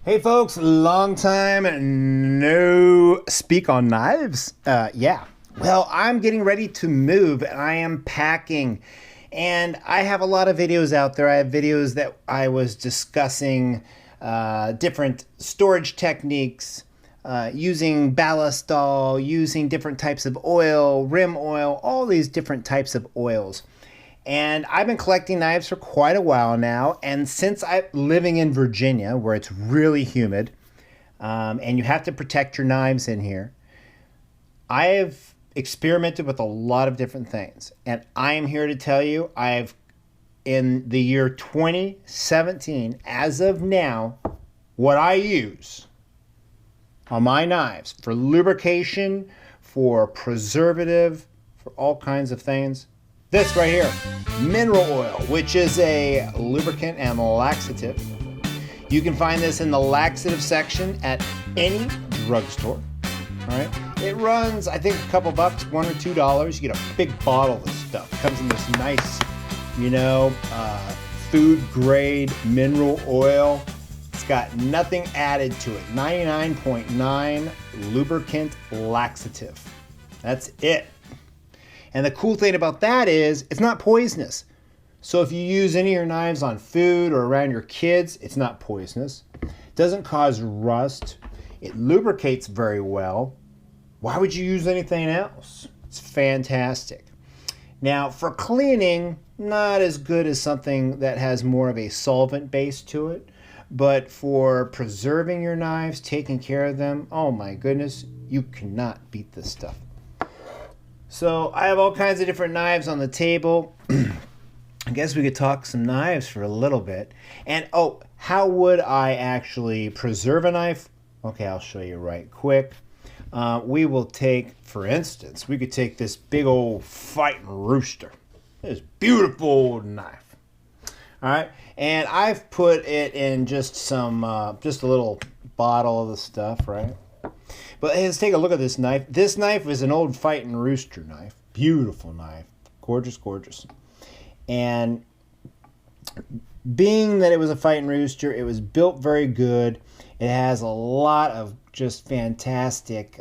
Hey folks, long time no speak on knives. Yeah. Well, I'm getting ready to move and I am packing. And I have a lot of videos out there. I have videos that I was discussing different storage techniques, using ballastol, using different types of oil, rim oil, all these different types of oils. And I've been collecting knives for quite a while now. And since I'm living in Virginia, where it's really humid, and you have to protect your knives in here, I have experimented with a lot of different things. And I am here to tell you, in the year 2017, as of now, what I use on my knives for lubrication, for preservative, for all kinds of things. This right here, mineral oil, which is a lubricant and laxative. You can find this in the laxative section at any drugstore. All right, it runs, I think, a couple bucks, $1 or $2. You get a big bottle of this stuff. It comes in this nice, food grade mineral oil. It's got nothing added to it. 99.9 lubricant laxative. That's it. And the cool thing about that is it's not poisonous. So if you use any of your knives on food or around your kids, it's not poisonous. It doesn't cause rust. It lubricates very well. Why would you use anything else? It's fantastic. Now, for cleaning, not as good as something that has more of a solvent base to it. But for preserving your knives, taking care of them, oh my goodness, you cannot beat this stuff. So I have all kinds of different knives on the table. I guess we could talk some knives for a little bit. And how would I actually preserve a knife? Okay, I'll show you right quick. We will take, for instance, we could take this big old fighting rooster. This beautiful old knife. All right, and I've put it in just a little bottle of the stuff, right? But let's take a look at this knife. This knife is an old fighting rooster knife. Beautiful knife. Gorgeous, gorgeous. And being that it was a fighting rooster, it was built very good. It has a lot of just fantastic,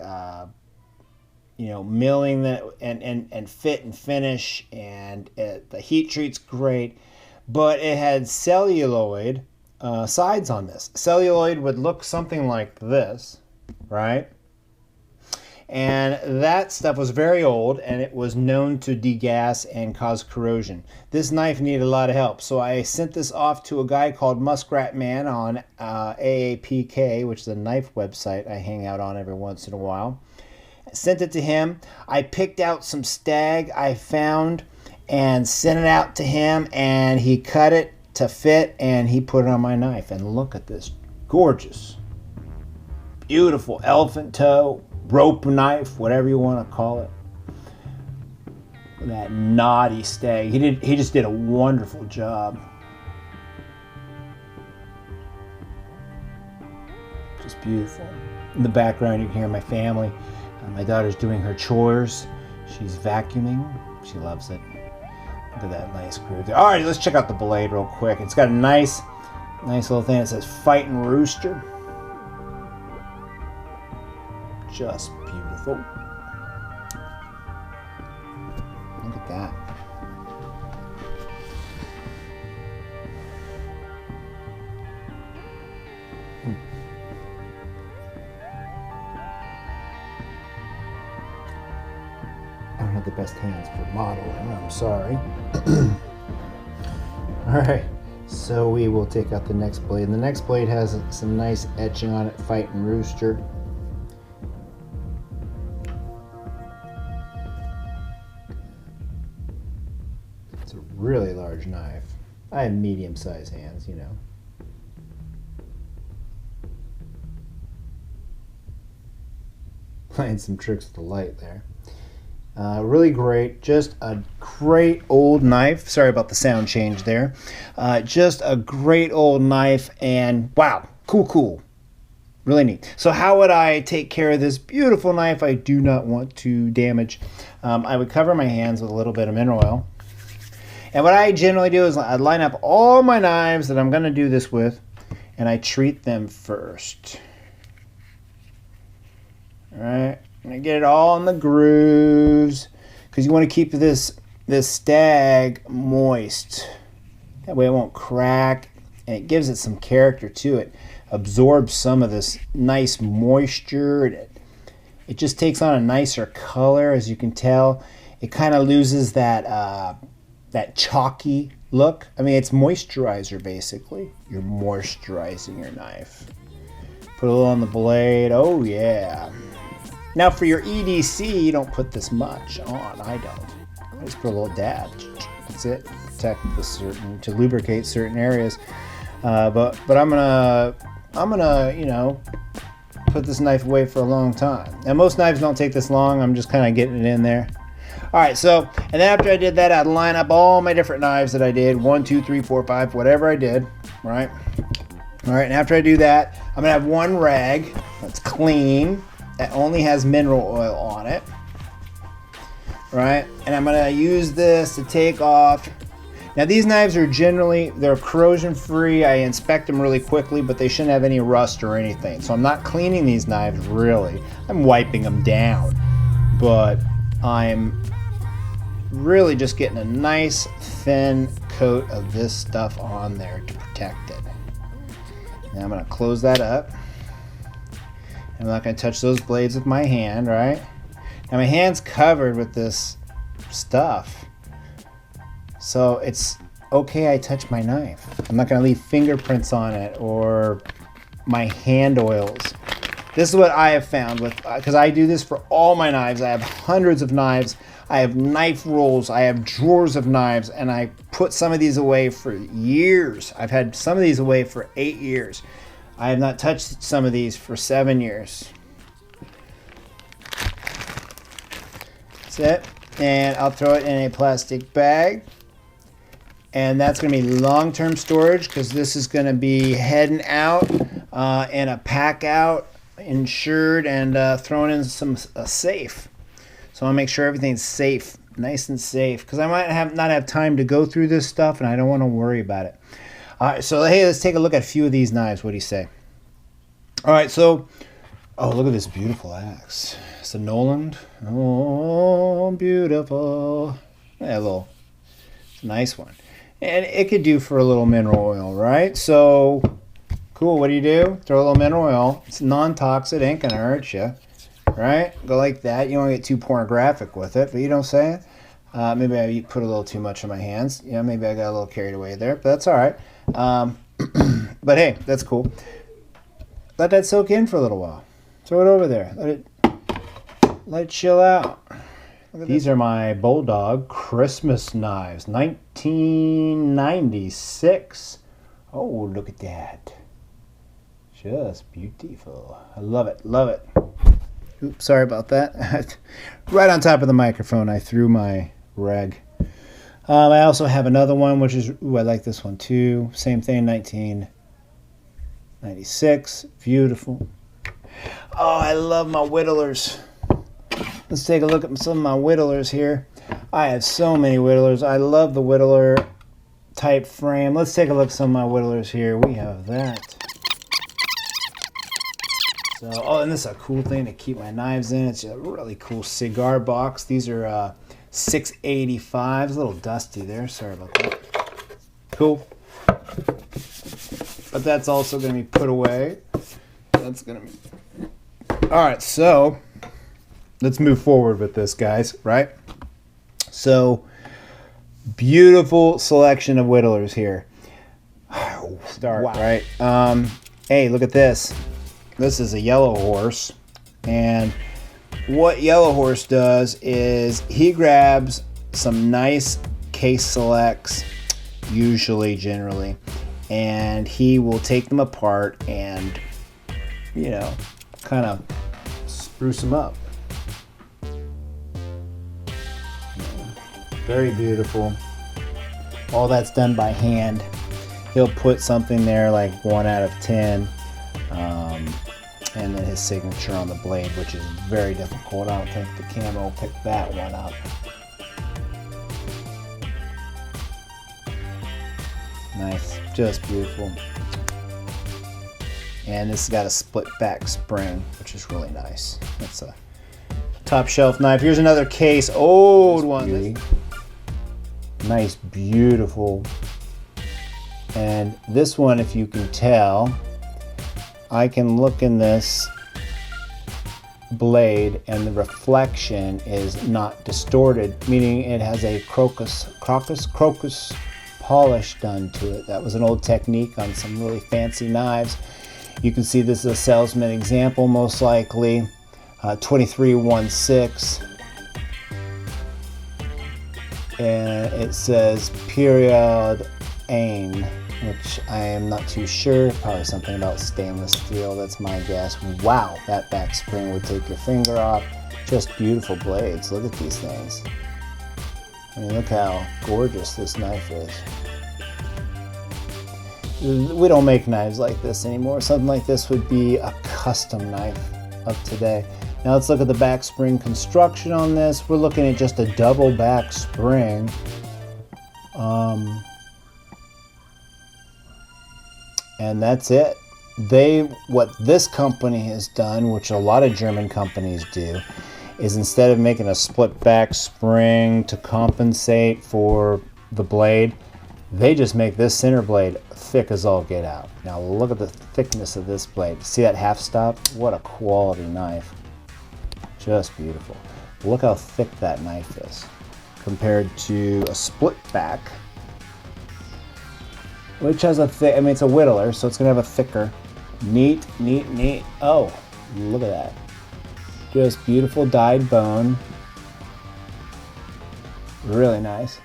milling that and fit and finish, and the heat treat's great. But it had celluloid sides on this. Celluloid would look something like this, right? And that stuff was very old, and it was known to degas and cause corrosion. This knife needed a lot of help, so I sent this off to a guy called Muskrat Man on AAPK, which is a knife website I hang out on every once in a while. I sent it to him. I picked out some stag I found and sent it out to him, and he cut it to fit, and he put it on my knife. And look at this gorgeous, beautiful elephant toe, rope knife, whatever you want to call it. That knotty stag. He just did a wonderful job. Just beautiful. In the background you can hear my family. My daughter's doing her chores. She's vacuuming. She loves it. Look at that nice groove there. All right, let's check out the blade real quick. It's got a nice little thing that says Fightin' Rooster. Just beautiful. Look at that. I don't have the best hands for modeling, I'm sorry. Alright, so we will take out the next blade. And the next blade has some nice etching on it, Fightin' Rooster. It's a really large knife. I have medium-sized hands, Playing some tricks with the light there. Really great. Just a great old knife. Sorry about the sound change there. Just a great old knife, and wow, cool. Really neat. So how would I take care of this beautiful knife I do not want to damage? I would cover my hands with a little bit of mineral oil. And what I generally do is I line up all my knives that I'm going to do this with, and I treat them first. All right, and I get it all in the grooves because you want to keep this stag moist. That way it won't crack, and it gives it some character to it. Absorbs some of this nice moisture. It just takes on a nicer color, as you can tell. It kind of loses that chalky look. I mean, it's moisturizer basically. You're moisturizing your knife. Put a little on the blade. Oh yeah. Now for your EDC, you don't put this much on. I don't. I just put a little dab. That's it. Protect to lubricate certain areas. But I'm gonna put this knife away for a long time. And most knives don't take this long. I'm just kind of getting it in there. All right, so, and then after I did that, I'd line up all my different knives that I did, 1, 2, 3, 4, 5, whatever I did, right? All right, and after I do that, I'm gonna have one rag that's clean, that only has mineral oil on it, right? And I'm gonna use this to take off. Now these knives are they're corrosion free. I inspect them really quickly, but they shouldn't have any rust or anything. So I'm not cleaning these knives really. I'm wiping them down, but I'm really just getting a nice thin coat of this stuff on there to protect it. Now I'm gonna close that up. I'm not gonna touch those blades with my hand, right? Now my hand's covered with this stuff. So it's okay I touch my knife. I'm not gonna leave fingerprints on it or my hand oils. This is what I have found because I do this for all my knives. I have hundreds of knives. I have knife rolls. I have drawers of knives, and I put some of these away for years. I've had some of these away for 8 years. I have not touched some of these for 7 years. That's it. And I'll throw it in a plastic bag. And that's going to be long-term storage because this is going to be heading out in a pack out, insured, and thrown in a safe. So I want to make sure everything's safe, nice and safe, because I might not have time to go through this stuff, and I don't want to worry about it. All right, so hey, let's take a look at a few of these knives. What do you say? All right, so, oh, look at this beautiful axe. It's a Noland. Oh, beautiful. Yeah, it's a nice one. And it could do for a little mineral oil, right? So, cool, what do? Throw a little mineral oil. It's non-toxic, ain't gonna hurt you, right? Go like that. You don't want to get too pornographic with it, but you don't say it. Maybe I put a little too much on my hands. Yeah, maybe I got a little carried away there, but that's all right. But hey, that's cool. Let that soak in for a little while. Throw it over there. Let it chill out. These are my Bulldog Christmas knives, 1996. Oh, look at that. Just beautiful. I love it, love it. Oops, sorry about that. Right on top of the microphone, I threw my rag. I also have another one, which is, I like this one too. Same thing, 1996. Beautiful. Oh, I love my Whittlers. Let's take a look at some of my Whittlers here. I have so many Whittlers. I love the Whittler type frame. Let's take a look at some of my Whittlers here. We have that. So, oh, and this is a cool thing to keep my knives in. It's a really cool cigar box. These are 685s. A little dusty there. Sorry about that. Cool. But that's also going to be put away. That's going to be... All right, so... let's move forward with this, guys, right? So, beautiful selection of Whittlers here. Start, wow. Right? Hey, look at this. This is a Yellow Horse. And what Yellow Horse does is he grabs some nice case selects, generally, and he will take them apart and, kind of spruce them up. Very beautiful. All that's done by hand. He'll put something there like 1 out of 10, and then his signature on the blade, which is very difficult. I don't think the camera will pick that one up. Nice, just beautiful. And this has got a split back spring, which is really nice. That's a top shelf knife. Here's another case, old one. Nice, beautiful. And this one, if you can tell, I can look in this blade and the reflection is not distorted, meaning it has a crocus polish done to it. That was an old technique on some really fancy knives. You can see this is a salesman example, most likely 2316, and it says period ein, which I am not too sure. Probably something about stainless steel, that's my guess. Wow, that back spring would take your finger off. Just beautiful blades. Look at these things. I mean, look how gorgeous this knife is. We don't make knives like this anymore. Something like this would be a custom knife of today. Now let's look at the back spring construction on this. We're looking at just a double back spring. And that's it. What this company has done, which a lot of German companies do, is instead of making a split back spring to compensate for the blade, they just make this center blade thick as all get out. Now look at the thickness of this blade. See that half stop? What a quality knife. Just beautiful. Look how thick that knife is compared to a split back, which has a thick, I mean, it's a Whittler, so it's gonna have a thicker. Neat, neat, neat. Oh, look at that. Just beautiful dyed bone. Really nice.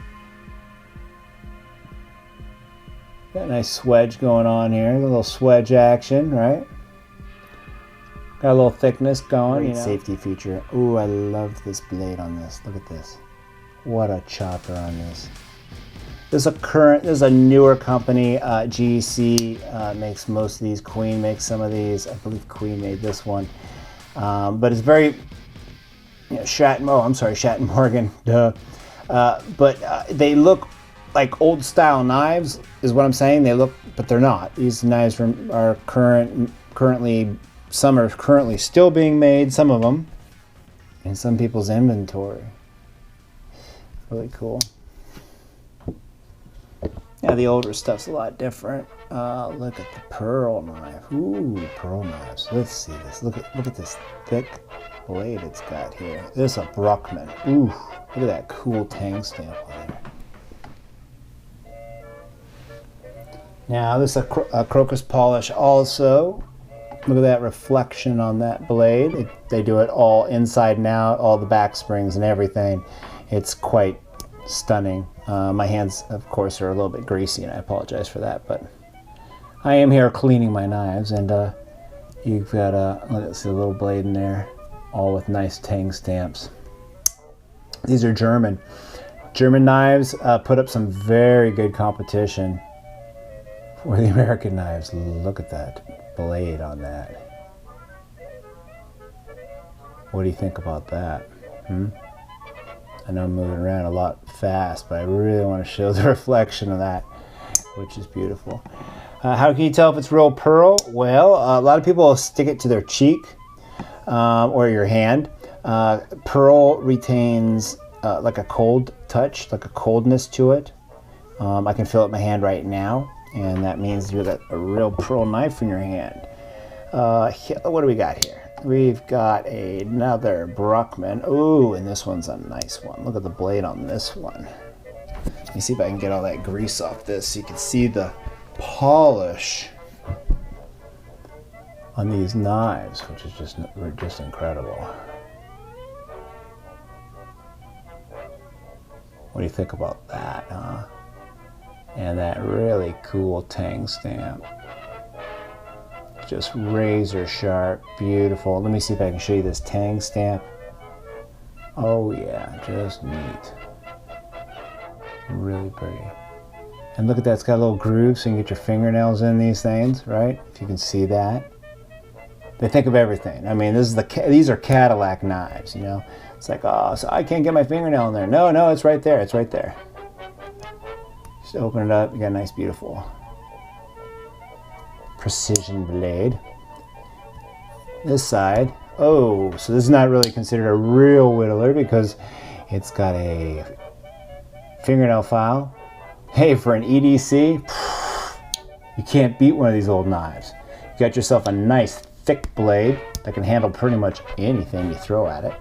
Got a nice swedge going on here. A little swedge action, right? Got a little thickness going. You know. Safety feature. Ooh, I love this blade on this. Look at this. What a chopper on this. This is a newer company. GEC makes most of these. Queen makes some of these. I believe Queen made this one. But it's very, you know, Schatten Morgan. Duh. But they look like old style knives, is what I'm saying. They look, but they're not. These knives are currently, some are currently still being made, some of them, in some people's inventory. Really cool. Yeah, the older stuff's a lot different. Look at the pearl knife. Ooh, pearl knives. Let's see this. Look at this thick blade it's got here. This is a Bruckmann. Ooh, look at that cool tang stamp on there. Now this is a crocus polish also. Look at that reflection on that blade. They do it all inside and out, all the back springs and everything. It's quite stunning. My hands, of course, are a little bit greasy, and I apologize for that, but I am here cleaning my knives, and you've got let's see, a little blade in there, all with nice tang stamps. These are German knives. Put up some very good competition for the American knives. Look at that blade on that. What do you think about that? I know I'm moving around a lot fast, but I really want to show the reflection of that, which is beautiful. How can you tell if it's real pearl? Well, a lot of people will stick it to their cheek or your hand. Pearl retains like a cold touch, like a coldness to it. I can feel it in my hand right now, and that means you've got a real pearl knife in your hand. What do we got here? We've got another Bruckmann. Ooh, and this one's a nice one. Look at the blade on this one. Let me see if I can get all that grease off this so you can see the polish on these knives, which is just incredible. What do you think about that, huh? And that really cool tang stamp. Just razor sharp, beautiful. Let me see if I can show you this tang stamp. Oh yeah, just neat. Really pretty. And look at that, it's got a little groove so you can get your fingernails in these things, right? If you can see that. They think of everything. I mean, these are Cadillac knives, you know? It's like, oh, so I can't get my fingernail in there. No, it's right there, it's right there. Just open it up, you got a nice, beautiful precision blade. this side. Oh, so this is not really considered a real whittler because it's got a fingernail file. Hey, for an EDC, you can't beat one of these old knives. You got yourself a nice thick blade that can handle pretty much anything you throw at it.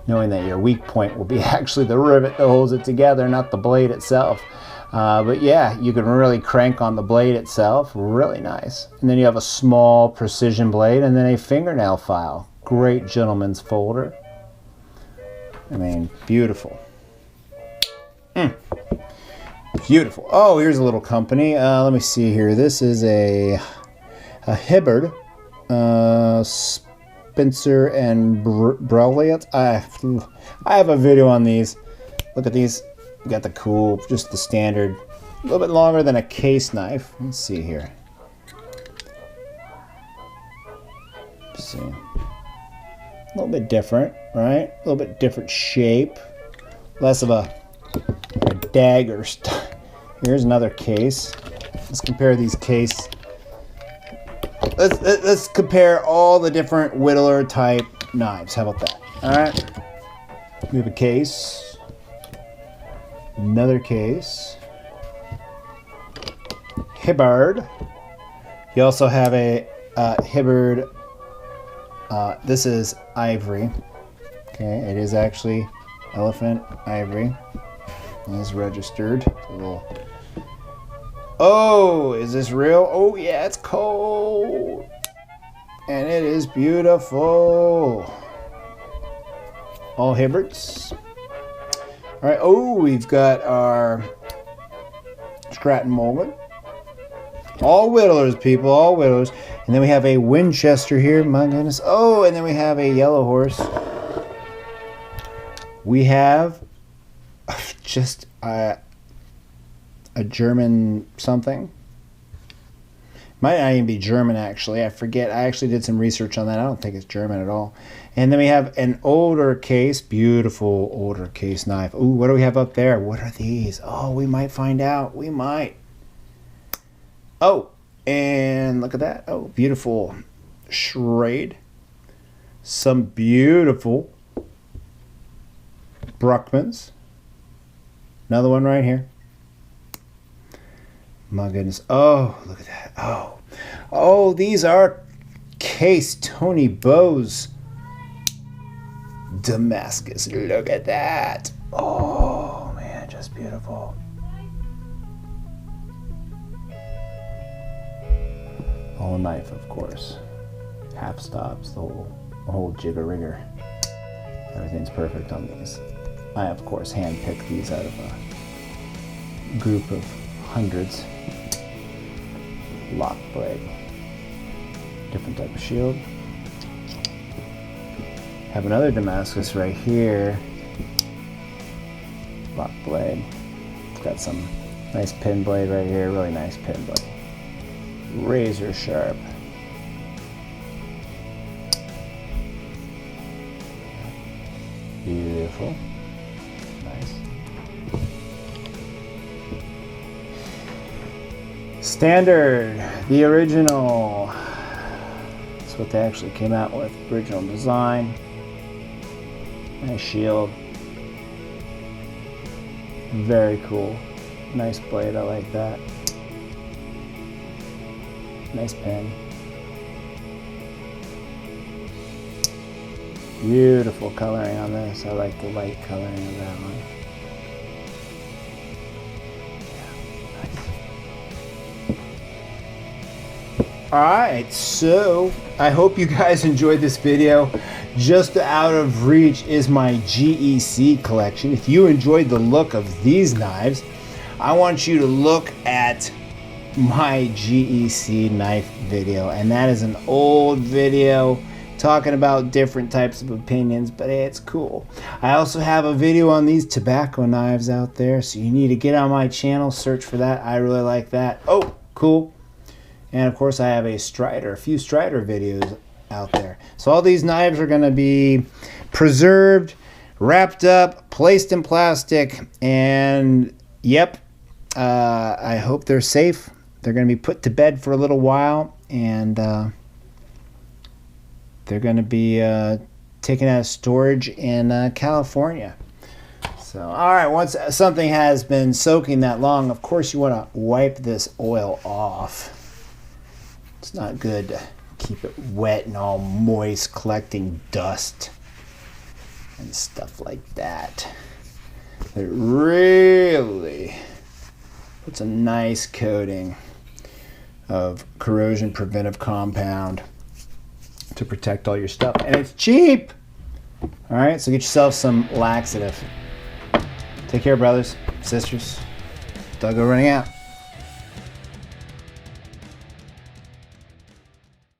Knowing that your weak point will be actually the rivet that holds it together, not the blade itself. But yeah, you can really crank on the blade itself, really nice. And then you have a small precision blade and then a fingernail file. Great gentleman's folder. I mean, beautiful. Beautiful. Oh, here's a little company. Let me see here. This is a Hibbard, Spencer and Brilliant. I have a video on these. Look at these. You got the cool, just the standard, a little bit longer than a case knife. Let's see here. Let's see. A little bit different, right? A little bit different shape. Less of a dagger. Here's another case. Let's compare these case. Let's compare all the different whittler type knives. How about that? All right. We have a case. Another case. Hibbard. You also have a Hibbard. This is ivory. Okay, it is actually elephant ivory. It is registered. A little. Oh, is this real? Oh yeah, it's cold. And it is beautiful. All Hibbards. All right, oh, we've got our Stratton Mulligan. All whittlers, people, all whittlers. And then we have a Winchester here, my goodness. Oh, and then we have a Yellow Horse. We have just a German something. Might not even be German, actually. I forget. I actually did some research on that. I don't think it's German at all. And then we have an older case. Beautiful older case knife. Ooh, what do we have up there? What are these? Oh, we might find out. We might. Oh, and look at that. Oh, beautiful Schrade. Some beautiful Bruckmans. Another one right here. My goodness. Oh, look at that. Oh. Oh, these are Case Tony Bowes Damascus. Look at that. Oh, man, just beautiful. Whole knife, of course. Half stops, the whole jigger-rigger. Everything's perfect on these. I, of course, hand-picked these out of a group of hundreds. Lock blade. Different type of shield. Have another Damascus right here. Lock blade. It's got some nice pin blade right here. Really nice pin blade. Razor sharp. Beautiful. Nice. Standard, the original. That's what they actually came out with. Original design. Nice shield. Very cool. Nice blade, I like that. Nice pen. Beautiful coloring on this. I like the light coloring of that one. Alright, so I hope you guys enjoyed this video. Just out of reach is my GEC collection. If you enjoyed the look of these knives, I want you to look at my GEC knife video. And that is an old video talking about different types of opinions, but hey, it's cool. I also have a video on these tobacco knives out there, so you need to get on my channel, search for that. I really like that. Oh, cool. And of course I have a few Strider videos out there. So all these knives are going to be preserved, wrapped up, placed in plastic, and yep, I hope they're safe. They're going to be put to bed for a little while, and they're going to be taken out of storage in California. So, all right, once something has been soaking that long, of course you want to wipe this oil off. It's not good to keep it wet and all moist, collecting dust and stuff like that. It really puts a nice coating of corrosion preventive compound to protect all your stuff. And it's cheap! All right, so get yourself some laxative. Take care, brothers, sisters. Doug running out.